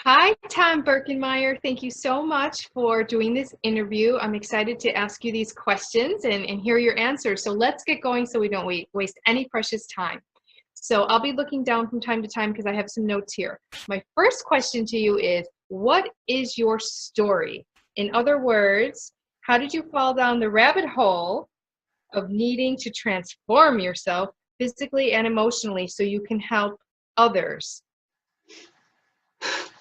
Hi, Tom Birkenmeyer. Thank you so much for doing this interview. I'm excited to ask you these questions and hear your answers. So let's get going so we don't waste any precious time. So I'll be looking down from time to time because I have some notes here. My first question to you is, what is your story? In other words, how did you fall down the rabbit hole of needing to transform yourself physically and emotionally so you can help others?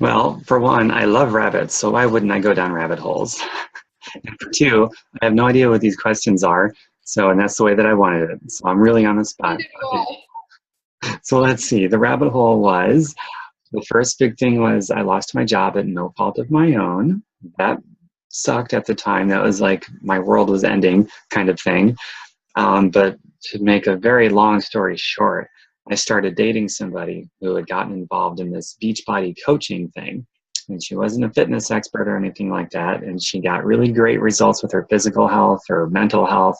Well, for one, I love rabbits, so why wouldn't I go down rabbit holes? And for two, I have no idea what these questions are, and that's the way that I wanted it. So I'm really on the spot. Neither do Okay, I. so let's see. The rabbit hole was, the first big thing was I lost my job at no fault of my own. That sucked at the time. That was like my world was ending kind of thing. But to make a very long story short, I started dating somebody who had gotten involved in this Beachbody coaching thing. And she wasn't a fitness expert or anything like that. And she got really great results with her physical health, her mental health.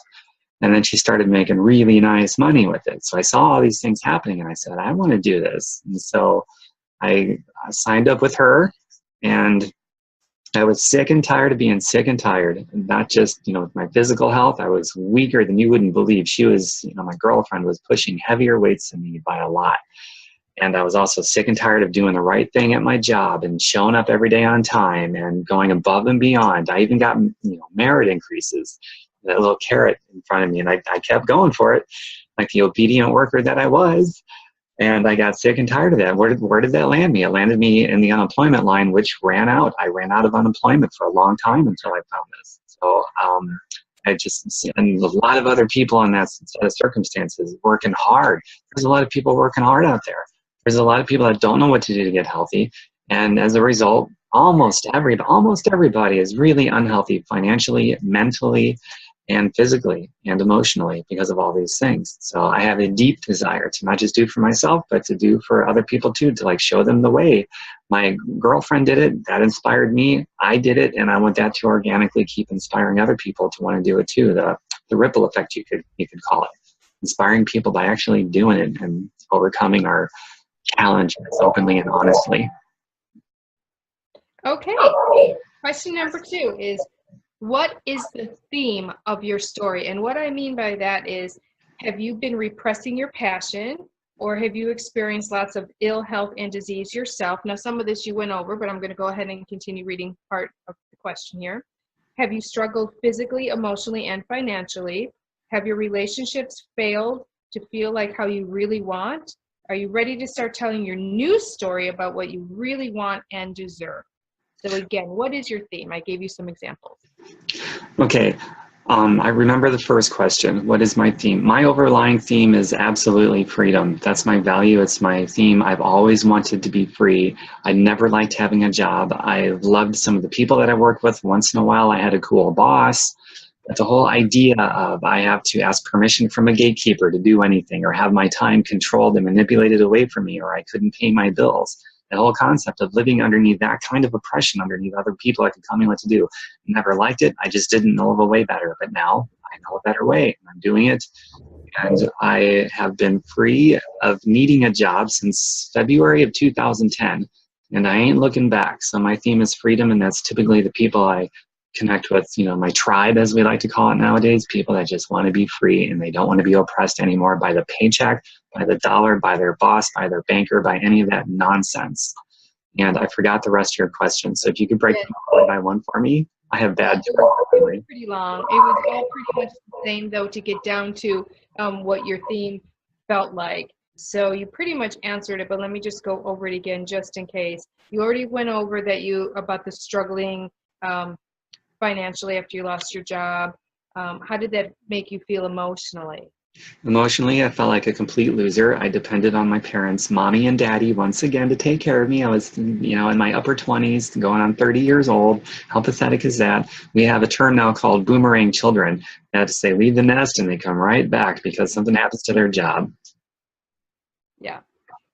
And then she started making really nice money with it. So I saw all these things happening and I said, I want to do this. And so I signed up with her, and I was sick and tired of being sick and tired, and not just, with my physical health. I was weaker than you wouldn't believe. She was, my girlfriend was pushing heavier weights than me by a lot. And I was also sick and tired of doing the right thing at my job and showing up every day on time and going above and beyond. I even got, merit increases, that little carrot in front of me, and I kept going for it like the obedient worker that I was. And I got sick and tired of that. Where did that land me? It landed me in the unemployment line, which ran out. I ran out of unemployment for a long time until I found this. So and a lot of other people in that set of circumstances working hard. There's a lot of people working hard out there. There's a lot of people that don't know what to do to get healthy. And as a result, almost everybody is really unhealthy financially, mentally, and physically and emotionally because of all these things. So I have a deep desire to not just do for myself, but to do for other people too, to show them the way. My girlfriend did it, that inspired me. I did it, and I want that to organically keep inspiring other people to want to do it too. The ripple effect, you could call it. Inspiring people by actually doing it and overcoming our challenges openly and honestly. Okay. Question number 2 is, what is the theme of your story? And what I mean by that is, have you been repressing your passion, or have you experienced lots of ill health and disease yourself? Now, some of this you went over, but I'm going to go ahead and continue reading part of the question here. Have you struggled physically, emotionally, and financially? Have your relationships failed to feel like how you really want? Are you ready to start telling your new story about what you really want and deserve? So again, what is your theme? I gave you some examples. Okay. I remember the first question. What is my theme? My overlying theme is absolutely freedom. That's my value. It's my theme. I've always wanted to be free. I never liked having a job. I loved some of the people that I worked with. Once in a while, I had a cool boss. But the whole idea of I have to ask permission from a gatekeeper to do anything, or have my time controlled and manipulated away from me, or I couldn't pay my bills. The whole concept of living underneath that kind of oppression, underneath other people that could tell me what to do. Never liked it. I just didn't know of a way better. But now I know a better way, and I'm doing it. And I have been free of needing a job since February of 2010. And I ain't looking back. So my theme is freedom, and that's typically the people I connect with, my tribe, as we like to call it nowadays, people that just want to be free and they don't want to be oppressed anymore by the paycheck, by the dollar, by their boss, by their banker, by any of that nonsense. And I forgot the rest of your question. So if you could break them one by one for me, I have bad memory. Pretty long. It was all pretty much the same, though, to get down to what your theme felt like. So you pretty much answered it, but let me just go over it again just in case. You already went over about the struggling financially after you lost your job. How did that make you feel emotionally? Emotionally, I felt like a complete loser. I depended on my parents, mommy and daddy, once again to take care of me. I was, in my upper 20s, going on 30 years old. How pathetic is that? We have a term now called boomerang children. That's they leave the nest and they come right back because something happens to their job. Yeah.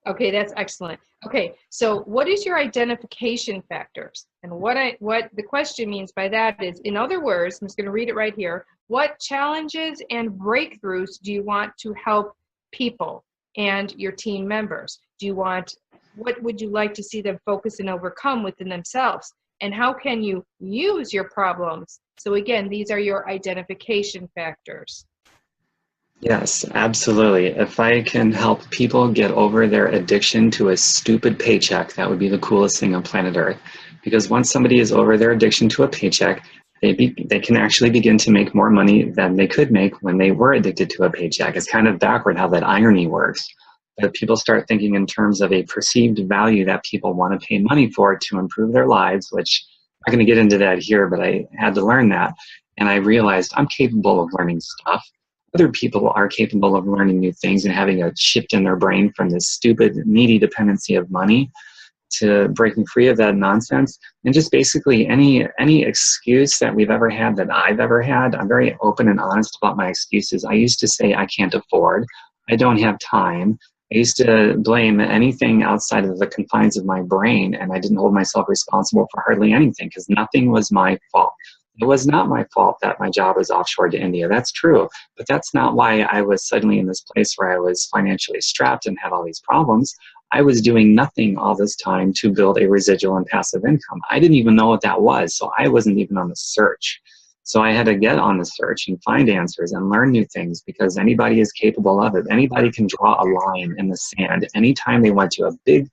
Okay, that's excellent. Okay, so what is your identification factors? And what the question means by that is, in other words, I'm just going to read it right here. What challenges and breakthroughs do you want to help people and your team members? Do you want what would you like to see them focus and overcome within themselves? And how can you use your problems? So again, these are your identification factors. Yes, absolutely. If I can help people get over their addiction to a stupid paycheck, that would be the coolest thing on planet Earth. Because once somebody is over their addiction to a paycheck, they can actually begin to make more money than they could make when they were addicted to a paycheck. It's kind of backward how that irony works. But people start thinking in terms of a perceived value that people want to pay money for to improve their lives, which I'm not going to get into that here, but I had to learn that. And I realized I'm capable of learning stuff. Other people are capable of learning new things and having a shift in their brain from this stupid, needy dependency of money to breaking free of that nonsense. And just basically any excuse that we've ever had, that I've ever had, I'm very open and honest about my excuses. I used to say I can't afford, I don't have time. I used to blame anything outside of the confines of my brain, and I didn't hold myself responsible for hardly anything because nothing was my fault. It was not my fault that my job was offshore to India. That's true. But that's not why I was suddenly in this place where I was financially strapped and had all these problems. I was doing nothing all this time to build a residual and passive income. I didn't even know what that was, so I wasn't even on the search. So I had to get on the search and find answers and learn new things because anybody is capable of it. Anybody can draw a line in the sand. Anytime they went to a big,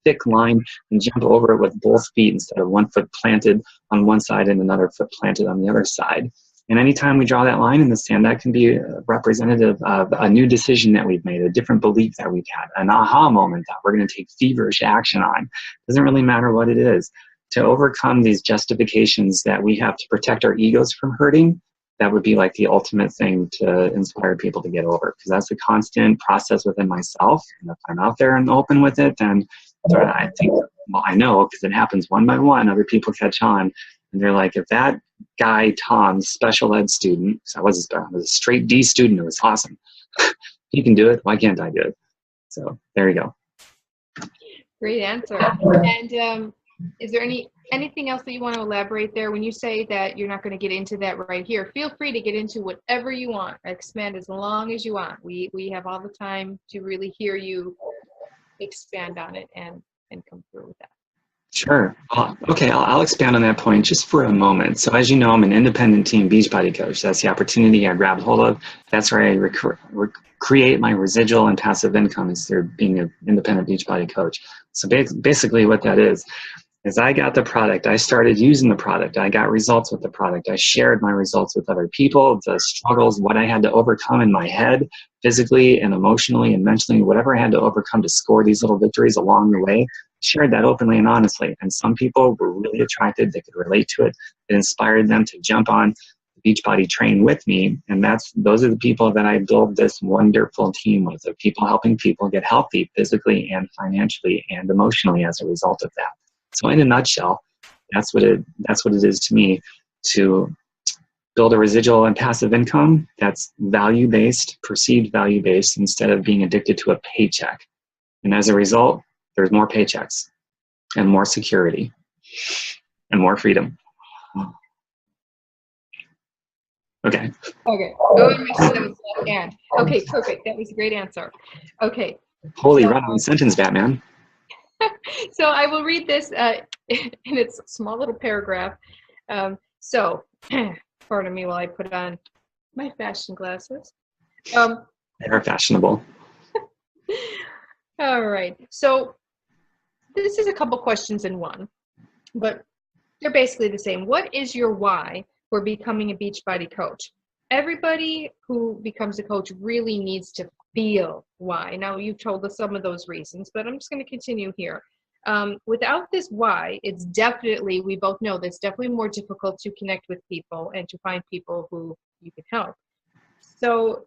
thick line and jump over it with both feet instead of one foot planted on one side and another foot planted on the other side. And anytime we draw that line in the sand, that can be representative of a new decision that we've made, a different belief that we've had, an aha moment that we're going to take feverish action on. Doesn't really matter what it is. To overcome these justifications that we have to protect our egos from hurting, that would be like the ultimate thing to inspire people to get over, because that's a constant process within myself. And if I'm out there and open with it, then I think, well, I know because it happens one by one, other people catch on. And they're like, if that guy, Tom, special ed student, so I was a straight D student, it was awesome. He can do it, why can't I do it? So there you go. Great answer. And is there anything else that you want to elaborate there? When you say that you're not going to get into that right here, feel free to get into whatever you want. Expand as long as you want. We have all the time to really hear you expand on it and come through with that. Sure. Okay, I'll expand on that point just for a moment. So as you know, I'm an independent team Beachbody coach. That's the opportunity I grabbed hold of. That's where I create my residual and passive income is through being an independent Beachbody coach. So basically what that is I got the product, I started using the product, I got results with the product, I shared my results with other people, the struggles, what I had to overcome in my head, physically and emotionally and mentally, whatever I had to overcome to score these little victories along the way, shared that openly and honestly. And some people were really attracted, they could relate to it, it inspired them to jump on the Beachbody train with me. And those are the people that I build this wonderful team with, of people helping people get healthy physically and financially and emotionally as a result of that. So in a nutshell, that's what it is to me, to build a residual and passive income that's value-based, perceived value-based, instead of being addicted to a paycheck. And as a result, there's more paychecks and more security and more freedom. Okay. Okay. Oh, and make sure that was left hand. Okay, perfect. That was a great answer. Okay. Holy run-on sentence, Batman. So I will read this in its small little paragraph. So, pardon me while I put on my fashion glasses. They're fashionable. All right. So this is a couple questions in one, but they're basically the same. What is your why for becoming a Beachbody coach? Everybody who becomes a coach really needs to feel why. Now, you've told us some of those reasons, but I'm just going to continue here. Without this why, it's definitely, we both know that it's definitely more difficult to connect with people and to find people who you can help. So,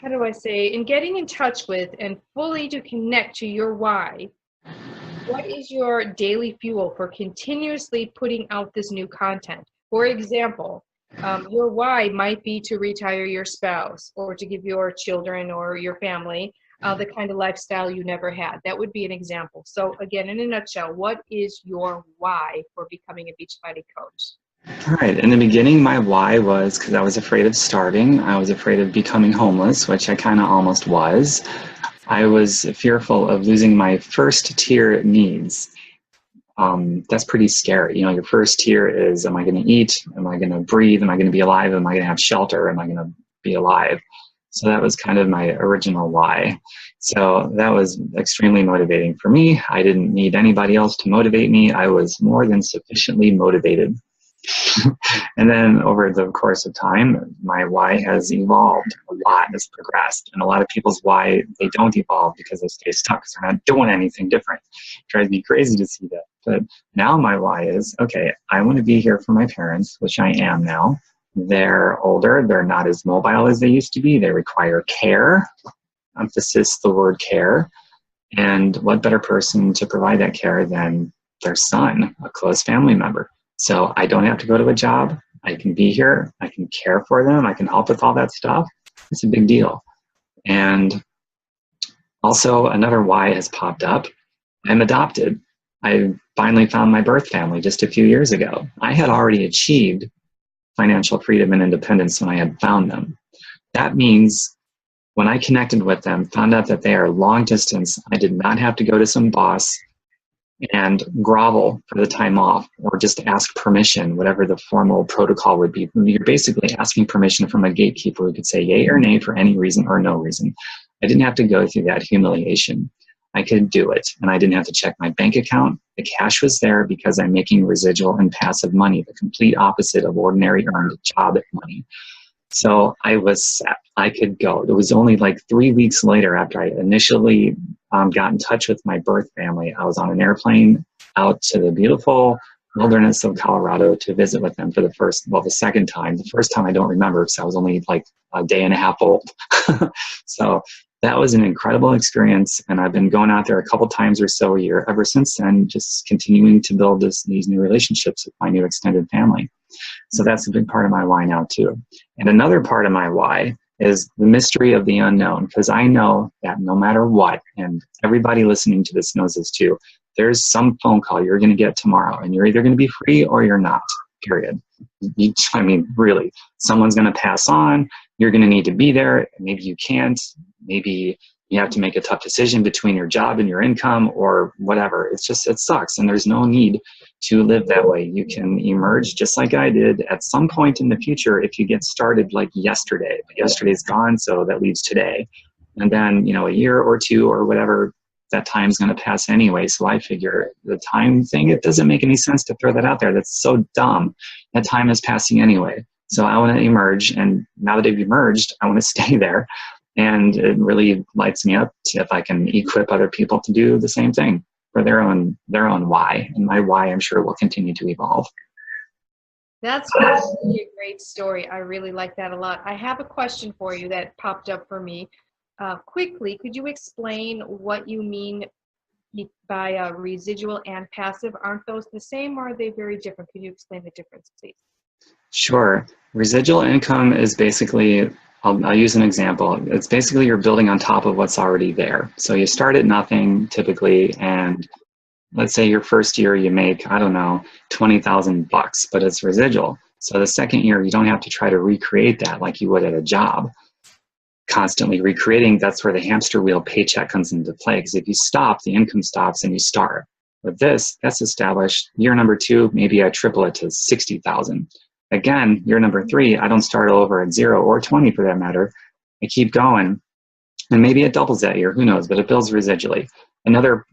how do I say, in getting in touch with and fully to connect to your why, what is your daily fuel for continuously putting out this new content? For example, your why might be to retire your spouse or to give your children or your family the kind of lifestyle you never had. That would be an example. So again, in a nutshell, what is your why for becoming a Beachbody coach? All right. In the beginning, my why was because I was afraid of starting. I was afraid of becoming homeless, which I kind of almost was. I was fearful of losing my first tier needs. That's pretty scary. You know, your first tier is, am I going to eat? Am I going to breathe? Am I going to be alive? Am I going to have shelter? Am I going to be alive? So that was kind of my original why. So that was extremely motivating for me. I didn't need anybody else to motivate me. I was more than sufficiently motivated. And then over the course of time, my why has evolved a lot, has progressed. And a lot of people's why, they don't evolve because they stay stuck because they're not doing anything different. It drives me crazy to see that. But now my why is, okay, I want to be here for my parents, which I am now. They're older. They're not as mobile as they used to be. They require care, emphasis the word care. And what better person to provide that care than their son, a close family member? So I don't have to go to a job. I can be here. I can care for them. I can help with all that stuff. It's a big deal. And also another why has popped up. I'm adopted. I finally found my birth family just a few years ago. I had already achieved financial freedom and independence when I had found them. That means when I connected with them, found out that they are long distance, I did not have to go to some boss and grovel for the time off or just ask permission, whatever the formal protocol would be. You're basically asking permission from a gatekeeper who could say yay or nay for any reason or no reason. I didn't have to go through that humiliation. I could do it, and I didn't have to check my bank account. The cash was there because I'm making residual and passive money, the complete opposite of ordinary earned job money. So I was set. I could go. It was only like 3 weeks later after I initially got in touch with my birth family. I was on an airplane out to the beautiful wilderness of Colorado to visit with them for the second time. The first time I don't remember because I was only like a day and a half old. So that was an incredible experience. And I've been going out there a couple times or so a year ever since then, just continuing to build these new relationships with my new extended family. So that's a big part of my why now too. And another part of my why is the mystery of the unknown, because I know that no matter what, and everybody listening to this knows this too, there's some phone call you're going to get tomorrow, and you're either going to be free or you're not, period. I mean, really, someone's going to pass on, you're going to need to be there, maybe you can't, maybe you have to make a tough decision between your job and your income or whatever. It sucks, and there's no need to live that way. You can emerge just like I did at some point in the future if you get started like yesterday. But yesterday's gone, so that leaves today. And then, a year or two or whatever, that time's going to pass anyway. So I figure the time thing, it doesn't make any sense to throw that out there. That's so dumb. That time is passing anyway. So I want to emerge, and now that I've emerged, I want to stay there. And it really lights me up if I can equip other people to do the same thing for their own why. And my why, I'm sure, will continue to evolve. That's really a great story. I really like that a lot. I have a question for you that popped up for me. Quickly, could you explain what you mean by residual and passive? Aren't those the same, or are they very different? Could you explain the difference, please? Sure. Residual income is basically, I'll use an example. It's basically you're building on top of what's already there. So you start at nothing typically, and let's say your first year you make, I don't know, $20,000, but it's residual. So the second year you don't have to try to recreate that like you would at a job. Constantly recreating, that's where the hamster wheel paycheck comes into play. Because if you stop, the income stops and you start. With this, that's established. Year number 2, maybe I triple it to 60,000. Again, year number 3, I don't start over at 0 or 20 for that matter. I keep going, and maybe it doubles that year. Who knows? But it builds residually. Another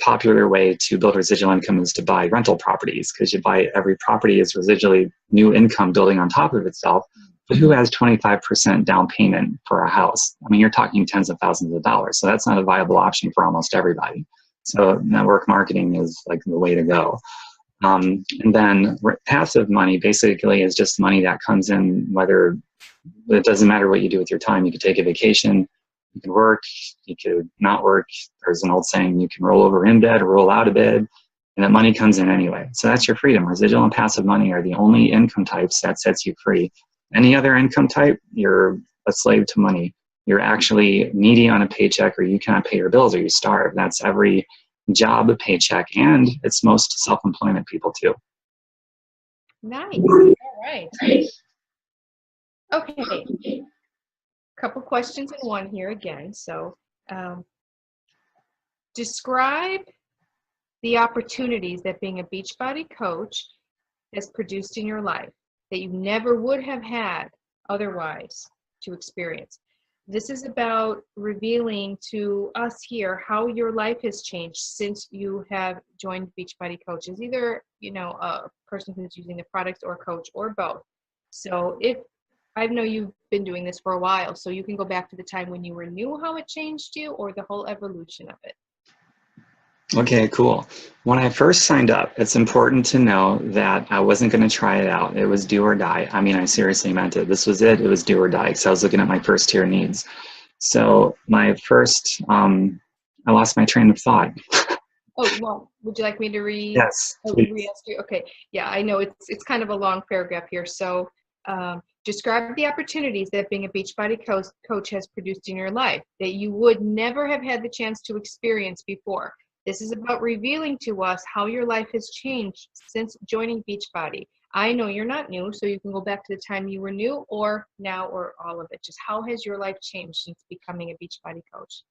popular way to build residual income is to buy rental properties, because you buy every property is residually new income building on top of itself. But who has 25% down payment for a house? I mean, you're talking tens of thousands of dollars. So that's not a viable option for almost everybody. So network marketing is like the way to go. And then passive money basically is just money that comes in, whether it doesn't matter what you do with your time. You could take a vacation, you can work, you could not work. There's an old saying, you can roll over in bed or roll out of bed, and that money comes in anyway. So that's your freedom. Residual and passive money are the only income types that sets you free. Any other income type, you're a slave to money. You're actually needy on a paycheck, or you cannot pay your bills, or you starve. That's every job paycheck, and it's most self-employment people too. Nice. All right. Okay. Couple questions in one here again. So Um, describe the opportunities that being a Beachbody coach has produced in your life that you never would have had otherwise to experience. This is about revealing to us here how your life has changed since you have joined Beachbody Coaches, either, you know, a person who's using the products or coach or both. So if I know you've been doing this for a while, so you can go back to the time when you were new, how it changed you, or the whole evolution of it. Okay, cool. When I first signed up, it's important to know that I wasn't going to try it out. It was do or die. I mean, I seriously meant it. This was it. It was do or die because I was looking at my first tier needs. So my first, I lost my train of thought. Oh, well, would you like me to Yes, please. re-ask you? Okay, yeah, I know it's kind of a long paragraph here. So describe the opportunities that being a Beachbody coach has produced in your life that you would never have had the chance to experience before. This is about revealing to us how your life has changed since joining Beachbody. I know you're not new, so you can go back to the time you were new or now or all of it. Just how has your life changed since becoming a Beachbody coach?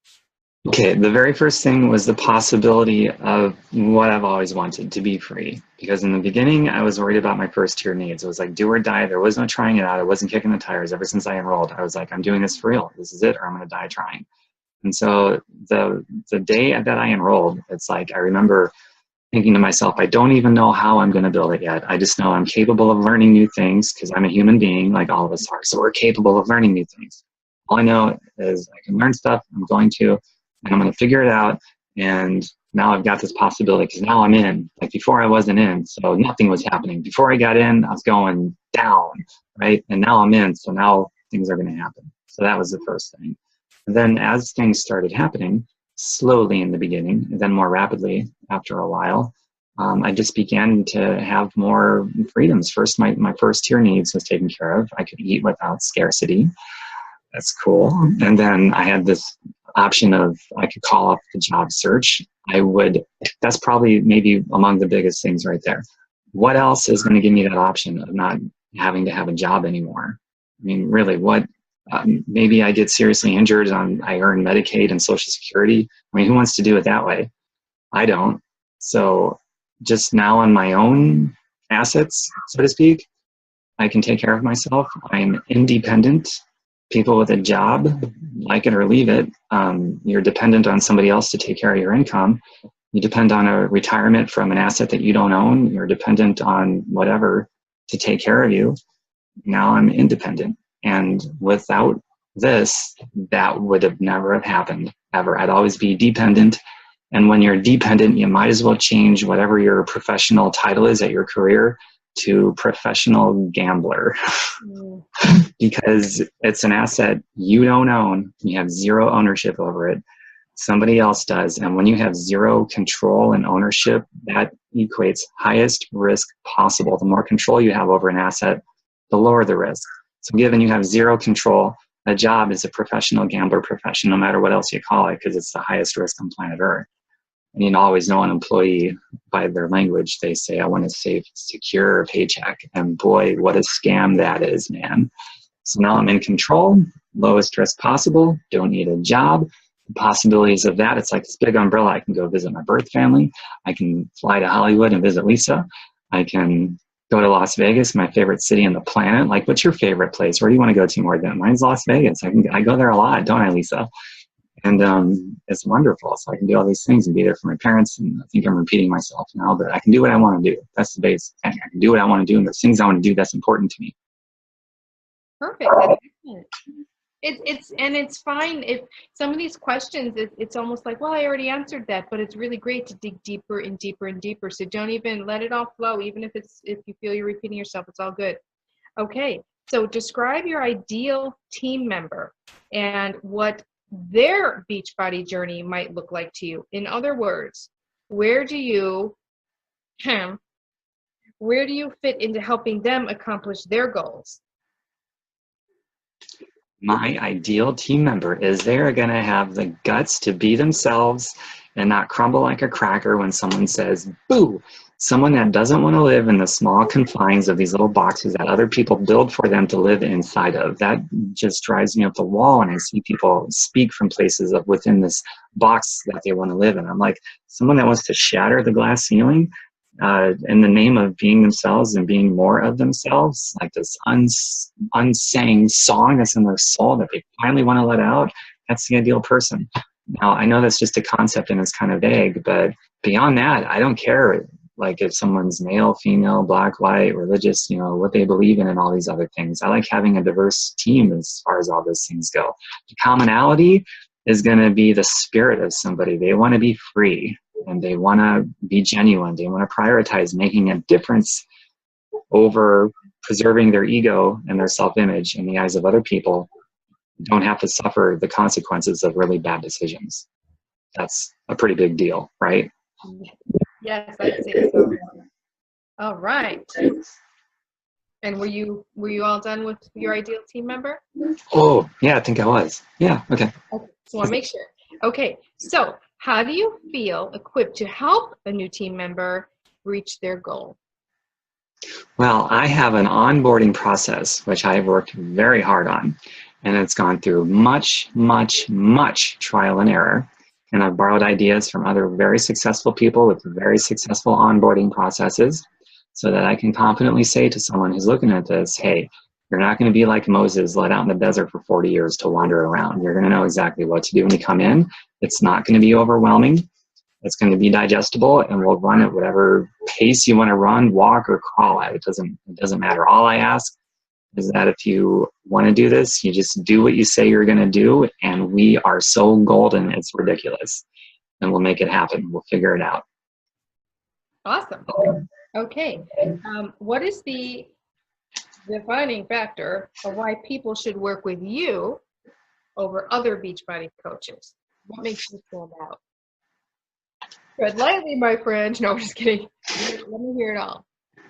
Okay, the very first thing was the possibility of what I've always wanted, to be free. Because in the beginning, I was worried about my first tier needs. It was like do or die. There was no trying it out. I wasn't kicking the tires. Ever since I enrolled, I was like, I'm doing this for real. This is it, or I'm going to die trying. And so the day that I enrolled, it's like I remember thinking to myself, I don't even know how I'm going to build it yet. I just know I'm capable of learning new things because I'm a human being like all of us are. So we're capable of learning new things. All I know is I can learn stuff. I'm going to, and I'm going to figure it out. And now I've got this possibility because now I'm in. Like before I wasn't in, so nothing was happening. Before I got in, I was going down, right? And now I'm in, so now things are going to happen. So that was the first thing. And then as things started happening, slowly in the beginning, and then more rapidly after a while, I just began to have more freedoms. First, my first tier needs was taken care of. I could eat without scarcity. That's cool. And then I had this option of I could call up the job search. That's probably maybe among the biggest things right there. What else is going to give me that option of not having to have a job anymore? I mean, really, what? Maybe I get seriously injured I earn Medicaid and Social Security. I mean, who wants to do it that way? I don't. So just now on my own assets, so to speak, I can take care of myself. I'm independent. People with a job, like it or leave it, you're dependent on somebody else to take care of your income. You depend on a retirement from an asset that you don't own. You're dependent on whatever to take care of you. Now I'm independent. And without this, that would have never have happened, ever. I'd always be dependent. And when you're dependent, you might as well change whatever your professional title is at your career to professional gambler. Because it's an asset you don't own. You have zero ownership over it. Somebody else does. And when you have zero control and ownership, that equates highest risk possible. The more control you have over an asset, the lower the risk. So given you have zero control, a job is a professional gambler profession, no matter what else you call it, because it's the highest risk on planet Earth. And you always know an employee by their language. They say, I want to save, secure a paycheck. And boy, what a scam that is, man. So now I'm in control, lowest risk possible, don't need a job. The possibilities of that, it's like this big umbrella. I can go visit my birth family. I can fly to Hollywood and visit Lisa. I can go to Las Vegas, my favorite city on the planet. Like, what's your favorite place? Where do you want to go to more than? Mine's Las Vegas. I go there a lot, don't I, Lisa? And it's wonderful. So I can do all these things and be there for my parents. And I think I'm repeating myself now, but I can do what I want to do. That's the base thing. I can do what I want to do. And there's things I want to do that's important to me. Perfect. That's excellent. It's fine if some of these questions, it's almost like, well, I already answered that, but it's really great to dig deeper and deeper and deeper. So don't even let it all flow, even if you feel you're repeating yourself, it's all good. Okay, so describe your ideal team member and what their Beachbody journey might look like to you. In other words, where do you fit into helping them accomplish their goals? My ideal team member is they're going to have the guts to be themselves and not crumble like a cracker when someone says, boo. Someone that doesn't want to live in the small confines of these little boxes that other people build for them to live inside of. That just drives me up the wall when I see people speak from places of within this box that they want to live in. I'm like, someone that wants to shatter the glass ceiling in the name of being themselves and being more of themselves, like this unsang song that's in their soul that they finally want to let out, that's the ideal person. Now, I know that's just a concept and it's kind of vague, but beyond that, I don't care. Like if someone's male, female, black, white, religious, you know, what they believe in and all these other things. I like having a diverse team as far as all those things go. The commonality is going to be the spirit of somebody. They want to be free and they want to be genuine. They want to prioritize making a difference over preserving their ego and their self-image in the eyes of other people. Don't have to suffer the consequences of really bad decisions. That's a pretty big deal, right? Yes, I'd say so. All right. And were you all done with your ideal team member? Oh, yeah, I think I was. Yeah, okay. Okay, so I want to make sure. Okay, so how do you feel equipped to help a new team member reach their goal? Well, I have an onboarding process, which I've worked very hard on, and it's gone through much, much, much trial and error. And I've borrowed ideas from other very successful people with very successful onboarding processes so that I can confidently say to someone who's looking at this, hey, you're not going to be like Moses led out in the desert for 40 years to wander around. You're going to know exactly what to do when you come in. It's not going to be overwhelming. It's going to be digestible, and we'll run at whatever pace you want to run, walk, or crawl at. It doesn't matter. All I ask is that if you want to do this, you just do what you say you're going to do, and we are so golden, it's ridiculous. And we'll make it happen. We'll figure it out. Awesome. Okay. What is the defining factor of why people should work with you over other Beachbody coaches? What makes you stand out? Tread lightly, my friend. No, I'm just kidding. Let me hear it all.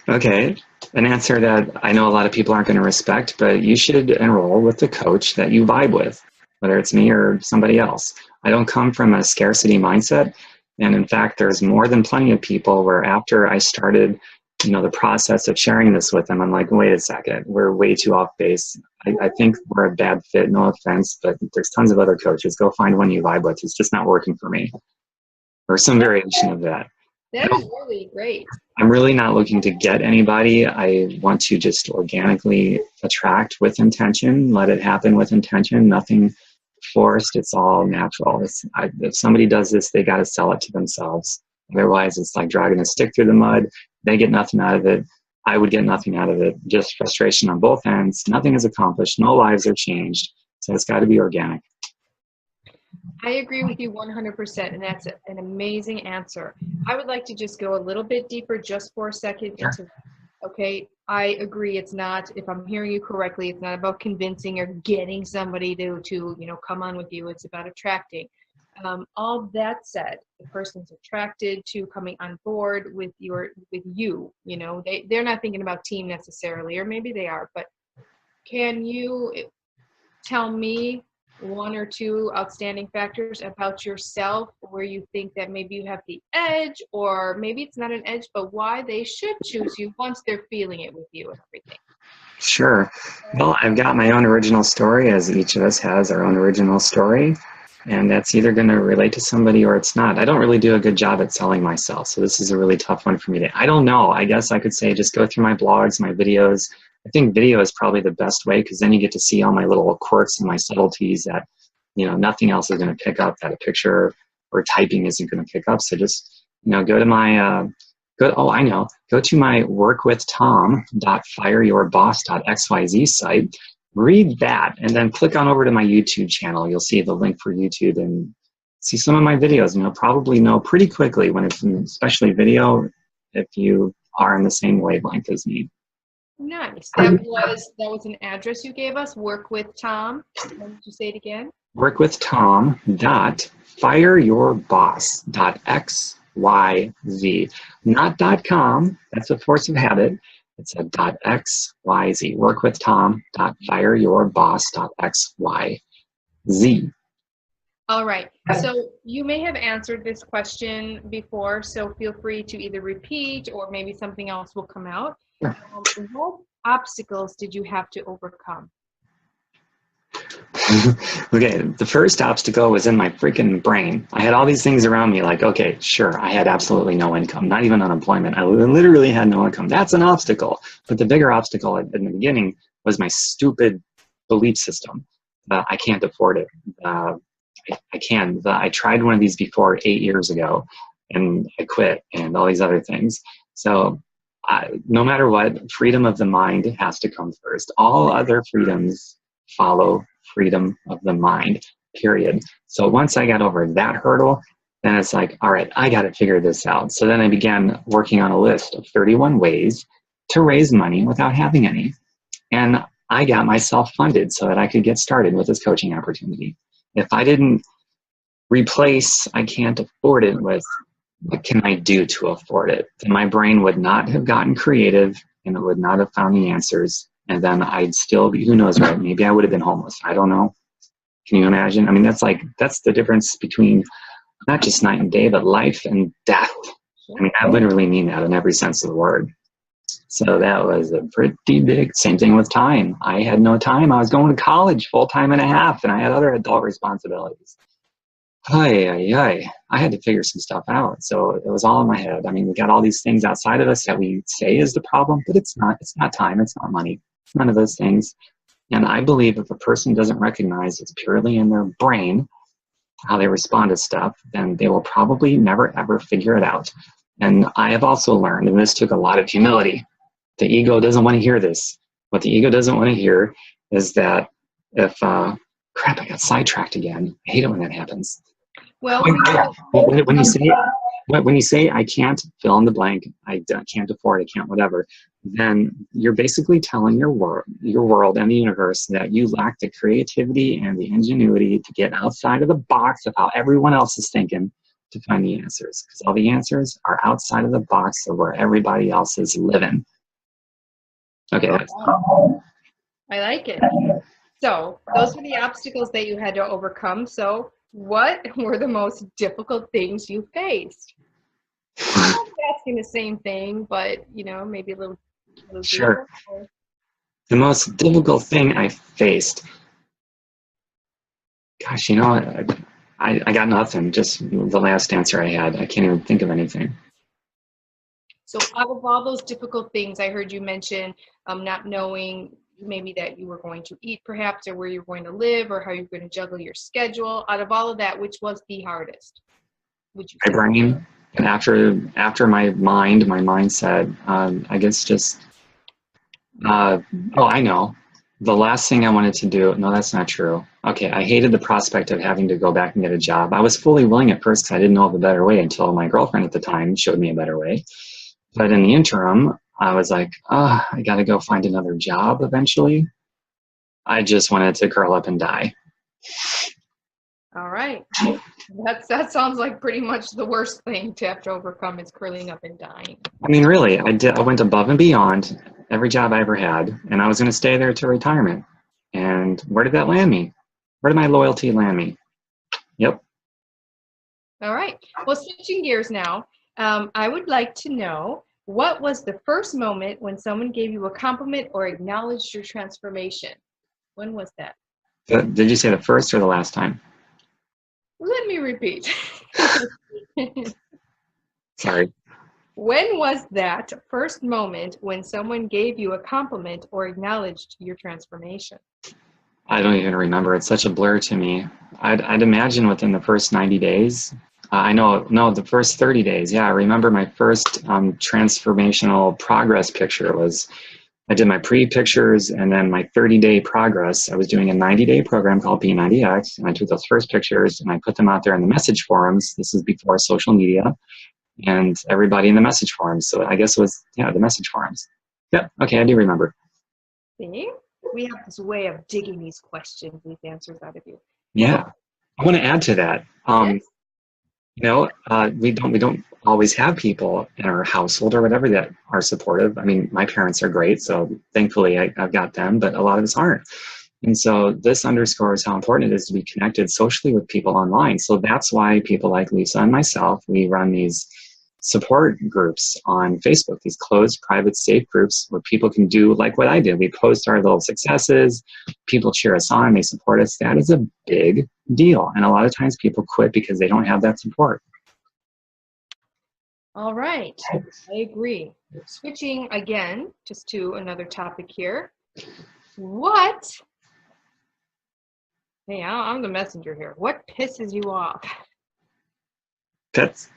Okay, an answer that I know a lot of people aren't going to respect, but you should enroll with the coach that you vibe with, whether it's me or somebody else. I don't come from a scarcity mindset, and in fact, there's more than plenty of people where after I started, the process of sharing this with them, I'm like, wait a second, we're way too off base. I think we're a bad fit, no offense, but there's tons of other coaches. Go find one you vibe with. It's just not working for me, or some variation of that. That is really great. I'm really not looking to get anybody. I want to just organically attract with intention, let it happen with intention, nothing forced. It's all natural. If somebody does this, they got to sell it to themselves. Otherwise, it's like dragging a stick through the mud. They get nothing out of it. I would get nothing out of it. Just frustration on both ends. Nothing is accomplished. No lives are changed. So it's got to be organic. I agree with you 100%, and that's an amazing answer. I would like to just go a little bit deeper just for a second into, okay, I agree it's not, if I'm hearing you correctly, it's not about convincing or getting somebody to come on with you. It's about attracting. All that said, the person's attracted to coming on board with you, they're not thinking about team necessarily, or maybe they are, but can you tell me one or two outstanding factors about yourself where you think that maybe you have the edge, or maybe it's not an edge, but why they should choose you once they're feeling it with you and everything? Sure. Well, I've got my own original story, as each of us has our own original story, and that's either going to relate to somebody or it's not. I don't really do a good job at selling myself, so this is a really tough one for me I don't know. I guess I could say just go through my blogs, my videos. I think video is probably the best way, because then you get to see all my little quirks and my subtleties that nothing else is going to pick up, that a picture or typing isn't going to pick up. So just go to my go to my workwithtom.fireyourboss.xyz site, read that, and then click on over to my YouTube channel. You'll see the link for YouTube and see some of my videos, and you'll probably know pretty quickly when it's especially video if you are in the same wavelength as me. Nice. That was an address you gave us, Work with Tom. Why don't you say it again? workwithtom.fireyourboss.xyz. Not .com, that's a force of habit. It's a .xyz. Workwithtom.fireyourboss.xyz. All right. So you may have answered this question before, so feel free to either repeat or maybe something else will come out. What obstacles did you have to overcome? Okay, the first obstacle was in my freaking brain. I had all these things around me like, okay, sure, I had absolutely no income, not even unemployment. I literally had no income. That's an obstacle. But the bigger obstacle in the beginning was my stupid belief system. I can't afford it. I can. I tried one of these before 8 years ago, and I quit, and all these other things. So no matter what, freedom of the mind has to come first. All other freedoms follow freedom of the mind, period. So once I got over that hurdle, then it's like, all right, I got to figure this out. So then I began working on a list of 31 ways to raise money without having any. And I got myself funded so that I could get started with this coaching opportunity. If I didn't replace I can't afford it with what can I do to afford it, then my brain would not have gotten creative and it would not have found the answers. And then I'd still be, who knows, right? Maybe I would have been homeless. I don't know. Can you imagine? I mean, that's the difference between not just night and day, but life and death. I mean, I literally mean that in every sense of the word. So that was a pretty big, same thing with time. I had no time. I was going to college full time and a half, and I had other adult responsibilities. I had to figure some stuff out. So it was all in my head. I mean, we got all these things outside of us that we say is the problem, but it's not. It's not time. It's not money. It's none of those things. And I believe if a person doesn't recognize it's purely in their brain how they respond to stuff, then they will probably never, ever figure it out. And I have also learned, and this took a lot of humility, the ego doesn't want to hear this. What the ego doesn't want to hear is that if, crap, I got sidetracked again. I hate it when that happens. Well, when you say I can't fill in the blank, I can't afford, I can't whatever, then you're basically telling your world and the universe that you lack the creativity and the ingenuity to get outside of the box of how everyone else is thinking to find the answers, because all the answers are outside of the box of where everybody else is living. Okay. I like it. So those were the obstacles that you had to overcome. So what were the most difficult things you faced? I'm asking the same thing, but maybe a little Sure. deeper. The most difficult thing I faced. Gosh, I got nothing. Just the last answer I had. I can't even think of anything. So out of all those difficult things, I heard you mention not knowing maybe that you were going to eat perhaps, or where you're going to live, or how you're going to juggle your schedule. Out of all of that, which was the hardest, would you say? My brain. And after my mind said, I guess just, I know. The last thing I wanted to do, no, that's not true. Okay, I hated the prospect of having to go back and get a job. I was fully willing at first because I didn't know of a better way until my girlfriend at the time showed me a better way. But in the interim, I was like, I got to go find another job eventually. I just wanted to curl up and die. All right. That sounds like pretty much the worst thing to have to overcome is curling up and dying. I mean, really, I went above and beyond every job I ever had, and I was going to stay there to retirement. And where did that land me? Where did my loyalty land me? Yep. All right. Well, switching gears now, I would like to know, what was the first moment when someone gave you a compliment or acknowledged your transformation? When was that? Did you say the first or the last time? Let me repeat. Sorry. When was that first moment when someone gave you a compliment or acknowledged your transformation? I don't even remember. It's such a blur to me. I'd imagine within the first 90 days. The first 30 days. Yeah, I remember my first transformational progress picture was, I did my pre-pictures and then my 30-day progress. I was doing a 90-day program called P90X, and I took those first pictures and I put them out there in the message forums. This is before social media, and everybody in the message forums. So I guess it was, the message forums. Yep. Okay, I do remember. See? We have this way of digging these questions, these answers out of you. Yeah. I want to add to that. Yes. We don't always have people in our household or whatever that are supportive. I mean, my parents are great, so thankfully I've got them, but a lot of us aren't. And so this underscores how important it is to be connected socially with people online. So that's why people like Lisa and myself, we run these support groups on Facebook, these closed, private, safe groups where people can do like what I did. We post our little successes, people cheer us on, they support us. That is a big deal. And a lot of times people quit because they don't have that support. All right, I agree. Switching again, just to another topic here. Hey, I'm the messenger here. What pisses you off?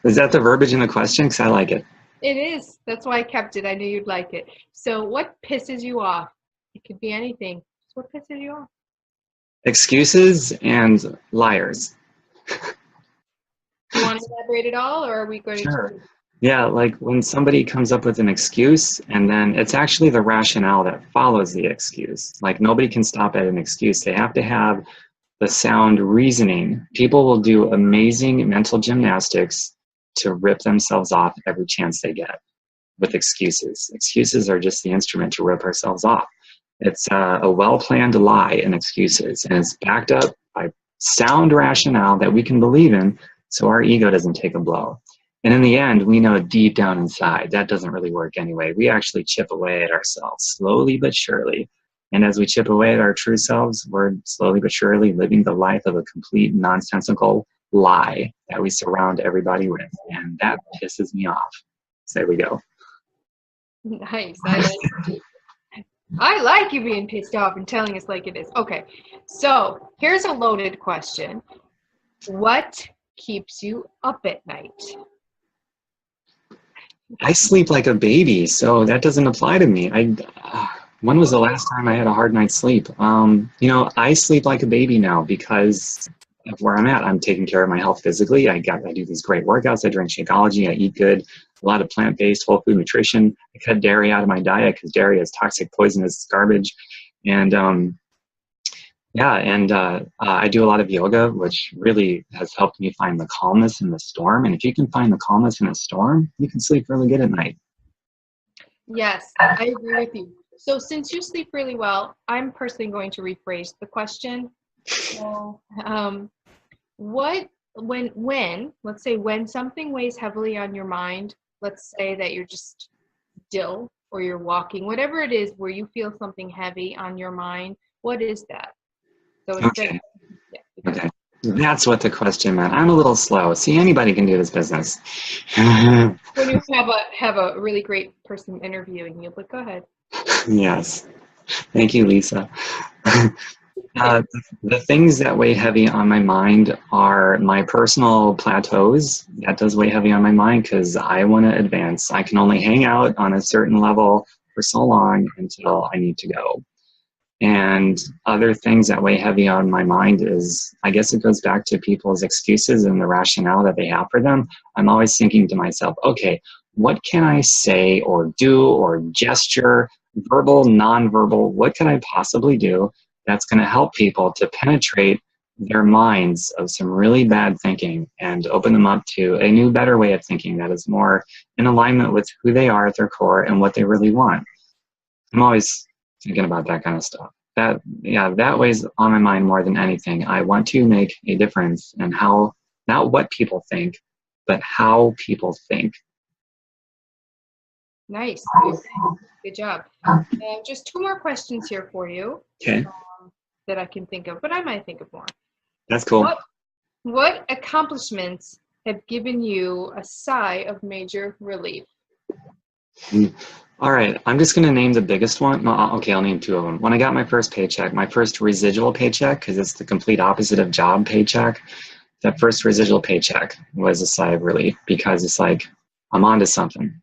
Is that the verbiage in the question? Because I like it. It is. That's why I kept it. I knew you'd like it. So what pisses you off? It could be anything. What pisses you off? Excuses and liars. Do you want to elaborate at all, or are we going Sure. to? Yeah, like when somebody comes up with an excuse and then it's actually the rationale that follows the excuse. Like nobody can stop at an excuse. They have to have the sound reasoning. People will do amazing mental gymnastics to rip themselves off every chance they get with excuses. Excuses are just the instrument to rip ourselves off. It's a well-planned lie in excuses, and it's backed up by sound rationale that we can believe in so our ego doesn't take a blow. And in the end, we know deep down inside that doesn't really work anyway. We actually chip away at ourselves slowly but surely. And as we chip away at our true selves, we're slowly but surely living the life of a complete nonsensical lie that we surround everybody with. And that pisses me off. So there we go. Nice. I like you being pissed off and telling us like it is. Okay, so here's a loaded question. What keeps you up at night? I sleep like a baby, so that doesn't apply to me. When was the last time I had a hard night's sleep? I sleep like a baby now because of where I'm at. I'm taking care of my health physically. I do these great workouts. I drink Shakeology. I eat good, a lot of plant-based whole food nutrition. I cut dairy out of my diet because dairy is toxic, poisonous garbage. And I do a lot of yoga, which really has helped me find the calmness in the storm. And if you can find the calmness in a storm, you can sleep really good at night. Yes, I agree with you. So since you sleep really well, I'm personally going to rephrase the question. So, let's say when something weighs heavily on your mind, let's say that you're just still or you're walking, whatever it is where you feel something heavy on your mind, what is that? So Okay. Okay. That's what the question meant. I'm a little slow. See, anybody can do this business. When you have a really great person interviewing you, but go ahead. Yes. Thank you, Lisa. The things that weigh heavy on my mind are my personal plateaus. That does weigh heavy on my mind because I want to advance. I can only hang out on a certain level for so long until I need to go. And other things that weigh heavy on my mind is, I guess it goes back to people's excuses and the rationale that they have for them. I'm always thinking to myself, okay, what can I say or do or gesture, verbal, nonverbal, what can I possibly do that's going to help people to penetrate their minds of some really bad thinking and open them up to a new, better way of thinking that is more in alignment with who they are at their core and what they really want. I'm always thinking about that kind of stuff. That weighs on my mind more than anything. I want to make a difference in how, not what people think, but how people think. Nice. Good job. Just two more questions here for you. Okay. That I can think of, but I might think of more. That's cool. What accomplishments have given you a sigh of major relief? All right, I'm just going to name the biggest one. No, okay, I'll name two of them. When I got my first paycheck, my first residual paycheck, because it's the complete opposite of job paycheck, that first residual paycheck was a sigh of relief because it's like, I'm onto something.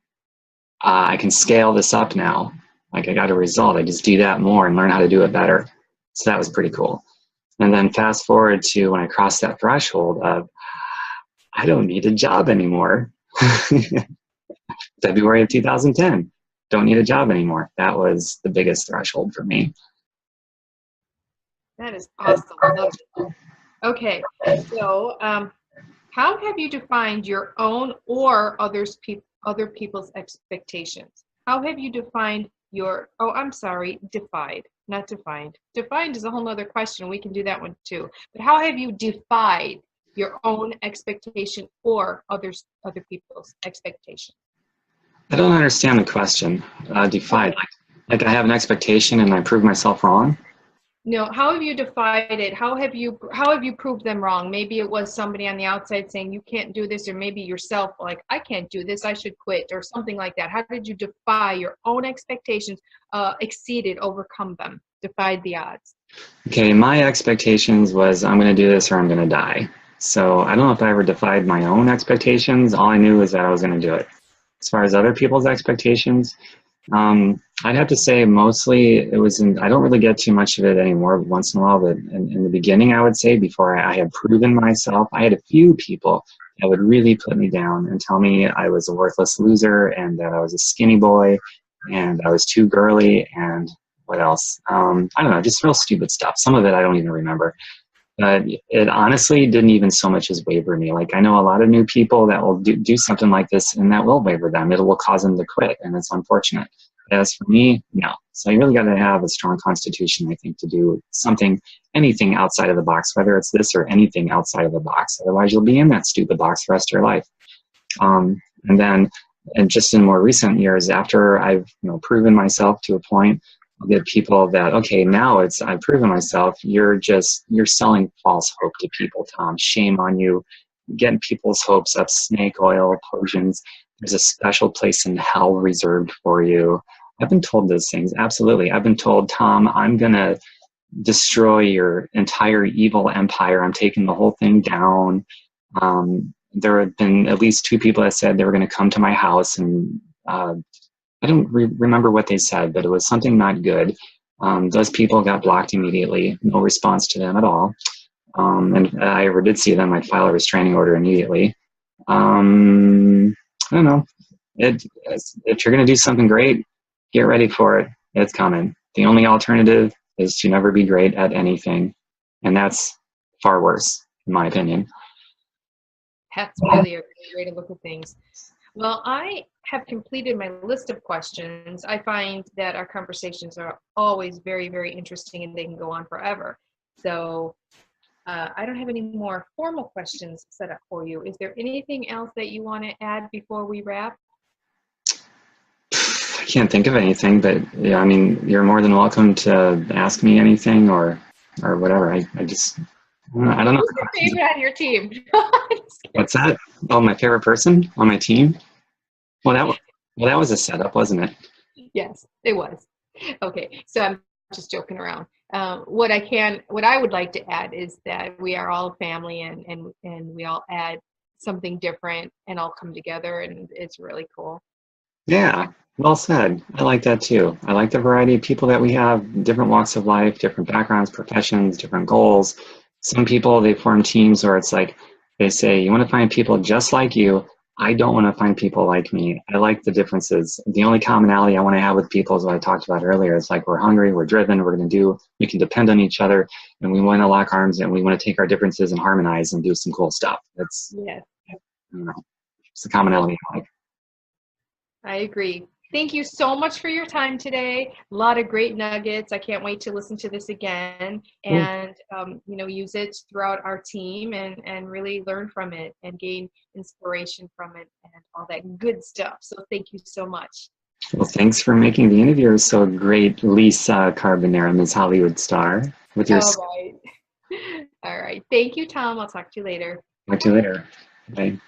I can scale this up now. Like I got a result. I just do that more and learn how to do it better. So that was pretty cool. And then fast forward to when I crossed that threshold of, I don't need a job anymore. February of 2010. Don't need a job anymore. That was the biggest threshold for me. That is awesome. Okay, so how have you defined your own or other people's expectations? How have you defined defied Not defined. Defined is a whole other question. We can do that one too. But how have you defied your own expectation or other people's expectation? I don't understand the question. Defied. Okay. Like I have an expectation and I prove myself wrong. No, how have you defied it? How have you proved them wrong? Maybe it was somebody on the outside saying you can't do this, or maybe yourself like I can't do this, I should quit, or something like that. How did you defy your own expectations, exceeded, overcome them, defied the odds? Okay, my expectations was I'm going to do this or I'm going to die. So I don't know if I ever defied my own expectations. All I knew is that I was going to do it. As far as other people's expectations, I'd have to say mostly it was I don't really get too much of it anymore, but once in a while. But in the beginning, I would say before I had proven myself, I had a few people that would really put me down and tell me I was a worthless loser and that I was a skinny boy and I was too girly and what else? I don't know, just real stupid stuff. Some of it I don't even remember. But it honestly didn't even so much as waver me. Like I know a lot of new people that will do something like this and that will waver them. It will cause them to quit and it's unfortunate. But as for me, no. So you really got to have a strong constitution, I think, to do something, anything outside of the box, whether it's this or anything outside of the box. Otherwise you'll be in that stupid box the rest of your life. And then, and just in more recent years, after I've proven myself to a point, I'll get people that, okay, now I've proven myself. You're selling false hope to people, Tom. Shame on you. Getting people's hopes up. Snake oil, potions. There's a special place in hell reserved for you. I've been told those things. Absolutely. I've been told, Tom, I'm going to destroy your entire evil empire. I'm taking the whole thing down. There have been at least two people that said they were going to come to my house and I don't remember what they said, but it was something not good. Those people got blocked immediately. No response to them at all. And if I ever did see them, I'd file a restraining order immediately. I don't know. If you're going to do something great, get ready for it. It's coming. The only alternative is to never be great at anything. And that's far worse, in my opinion. That's really a great way to look at things. Well, I have completed my list of questions. I find that our conversations are always very, very interesting and they can go on forever. So I don't have any more formal questions set up for you. Is there anything else that you want to add before we wrap? I can't think of anything, but yeah, I mean, you're more than welcome to ask me anything or whatever. I don't know. Who's your favorite on your team? What's that? Oh, my favorite person on my team? Well, that was a setup, wasn't it? Yes, it was. Okay, so I'm just joking around. What I would like to add is that we are all a family and we all add something different and all come together and it's really cool. Yeah, well said. I like that too. I like the variety of people that we have, different walks of life, different backgrounds, professions, different goals. Some people, they form teams where it's like they say, you want to find people just like you. I don't want to find people like me. I like the differences. The only commonality I want to have with people is what I talked about earlier. It's like we're hungry, we're driven, we can depend on each other, and we want to lock arms and we want to take our differences and harmonize and do some cool stuff. That's, Yeah, it's the commonality I like. I agree. Thank you so much for your time today. A lot of great nuggets. I can't wait to listen to this again and use it throughout our team and really learn from it and gain inspiration from it and all that good stuff. So thank you so much. Well, thanks for making the interview so great, Lisa Carbonara, Ms. Hollywood star. With your All right. All right. Thank you, Tom. I'll talk to you later. Talk to you later. Bye.